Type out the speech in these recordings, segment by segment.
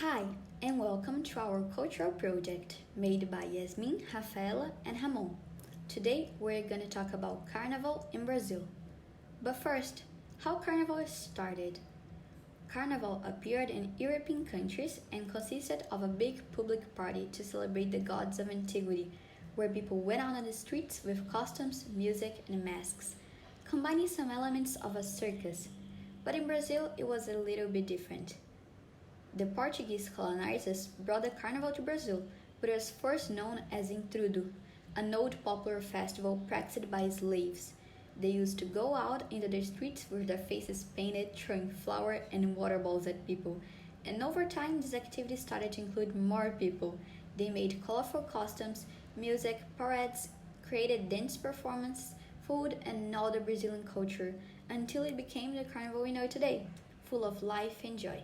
Hi, and welcome to our cultural project made by Yasmin, Rafaela, and Ramon. Today we're going to talk about Carnival in Brazil. But first, how Carnival started. Carnival appeared in European countries and consisted of a big public party to celebrate the gods of antiquity, where people went out on the streets with costumes, music, and masks, combining some elements of a circus. But in Brazil, it was a little bit different. The Portuguese colonizers brought the carnival to Brazil, but it was first known as intrudo, an old popular festival practiced by slaves. They used to go out into the streets with their faces painted, throwing flour and water balls at people. And over time, this activity started to include more people. They made colorful costumes, music, parades, created dance performances, food, and all the Brazilian culture, until it became the carnival we know today, full of life and joy.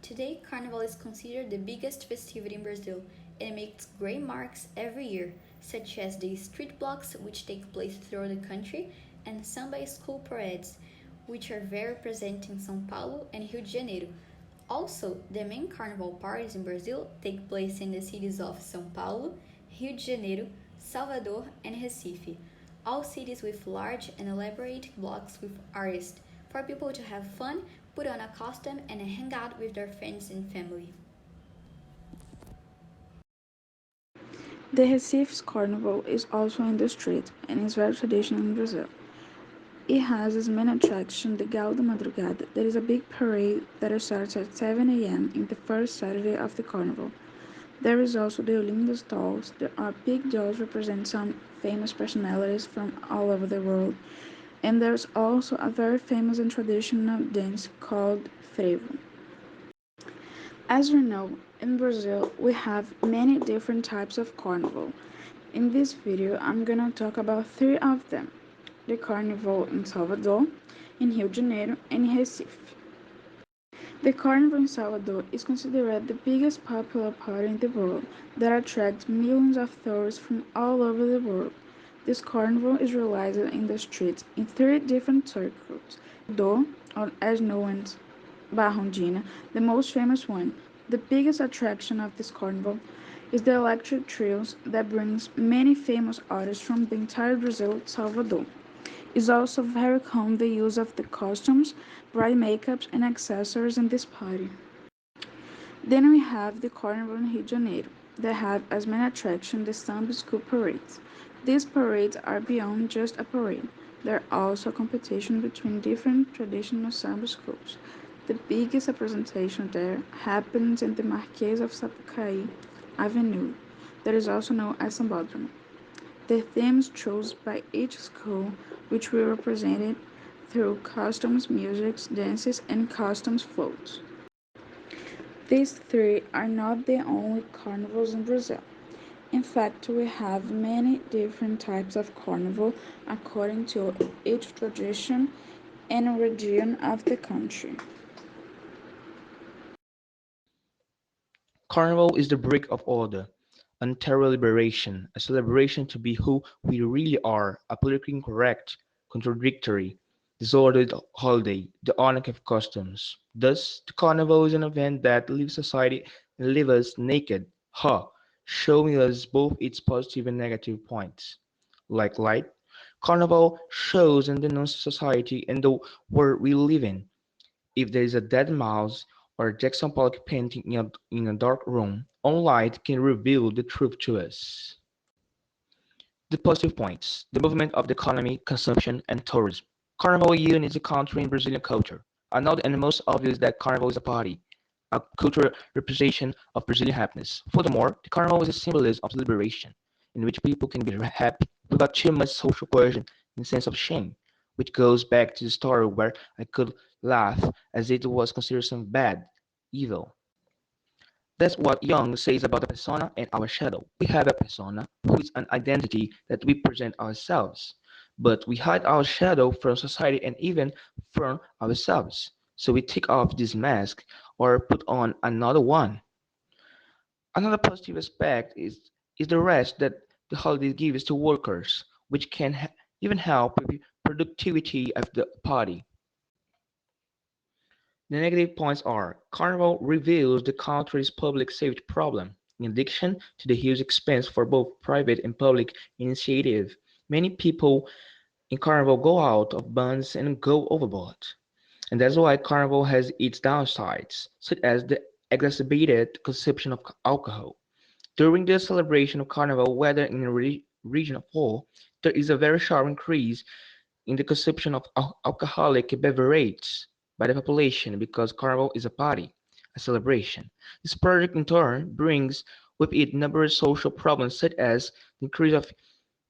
Today, Carnival is considered the biggest festivity in Brazil and it makes great marks every year, such as the street blocks, which take place throughout the country, and samba school parades, which are very present in São Paulo and Rio de Janeiro. Also, the main carnival parties in Brazil take place in the cities of São Paulo, Rio de Janeiro, Salvador, and Recife, all cities with large and elaborate blocks with artists for people to have fun, put on a costume, and hang out with their friends and family. The Recife's Carnival is also in the street and is very traditional in Brazil. It has as main attraction the Galo da Madrugada. There is a big parade that starts at 7 a.m. in the first Saturday of the carnival. There is also the Olinda stalls. There are big dolls represent some famous personalities from all over the world. And there's also a very famous and traditional dance called frevo. As you know, in Brazil we have many different types of carnival. In this video, I'm gonna talk about three of them: the Carnival in Salvador, in Rio de Janeiro, and in Recife. The Carnival in Salvador is considered the biggest popular party in the world that attracts millions of tourists from all over the world. This carnival is realized in the streets in three different circles. Salvador, or as known as Barrondina, the most famous one. The biggest attraction of this carnival is the electric trills that brings many famous artists from the entire Brazil to Salvador. It's also very common the use of the costumes, bright makeups, and accessories in this party. Then we have the Carnival in Rio de Janeiro. They have as main attraction the samba school parades. These parades are beyond just a parade. They're also a competition between different traditional samba schools. The biggest representation there happens in the Marquês of Sapucaí Avenue, that is also known as Sambódromo. The themes chosen by each school, which were represented through costumes, music, dances, and costumes floats. These three are not the only carnivals in Brazil. In fact, we have many different types of carnival according to each tradition and region of the country. Carnival is the break of order, an terror liberation, a celebration to be who we really are, a politically incorrect, contradictory, disordered holiday, the honor of customs. Thus, the carnival is an event that leaves society and leaves us naked, showing us both its positive and negative points. Like light, carnival shows and denounces society and the world we live in. If there is a dead mouse or Jackson Pollock painting in a dark room, only light can reveal the truth to us. The positive points: the movement of the economy, consumption, and tourism. Carnival unites the country in Brazilian culture. Another and most obvious is that Carnival is a party, a cultural representation of Brazilian happiness. Furthermore, the Carnival is a symbolism of liberation, in which people can be happy without too much social coercion and sense of shame, which goes back to the story where I could laugh as it was considered some bad, evil. That's what Jung says about the persona and our shadow. We have a persona, who is an identity that we present ourselves, but we hide our shadow from society and even from ourselves. So we take off this mask or put on another one. Another positive aspect is the rest that the holiday gives to workers, which can even help with the productivity of the party. The negative points are Carnival reveals the country's public safety problem. In addition to the huge expense for both private and public initiative, many people in Carnival go out of bounds and go overboard. And that's why Carnival has its downsides, such as the exacerbated consumption of alcohol. During the celebration of Carnival, whether in a region of war, there is a very sharp increase in the consumption of alcoholic beverages by the population because Carnival is a party, a celebration. This project in turn brings with it numerous social problems such as the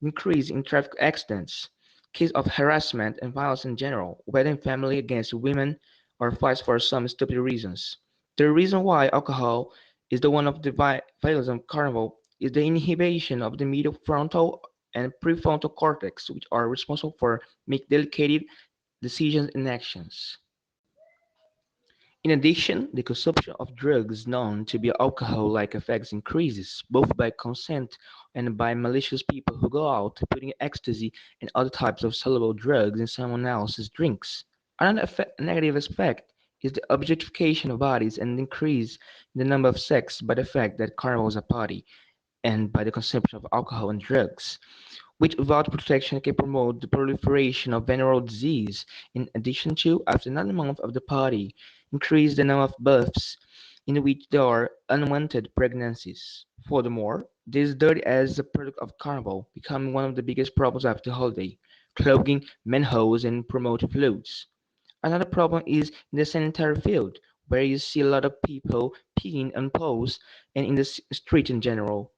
increase in traffic accidents, cases of harassment and violence in general, whether in family against women or fights for some stupid reasons. The reason why alcohol is the one of the violence of Carnival is the inhibition of the medial frontal and prefrontal cortex, which are responsible for make delicate decisions and actions. In addition, the consumption of drugs known to be alcohol-like effects increases, both by consent and by malicious people who go out putting ecstasy and other types of soluble drugs in someone else's drinks. Another negative aspect is the objectification of bodies and increase in the number of sex by the fact that carnival is a party and by the consumption of alcohol and drugs which without protection can promote the proliferation of venereal disease. In addition to, after 9 months of the party, increase the number of births in which there are unwanted pregnancies. Furthermore, this dirty as a product of carnival, becoming one of the biggest problems after the holiday, clogging manholes and promoting floods. Another problem is in the sanitary field, where you see a lot of people peeing on poles and in the street in general.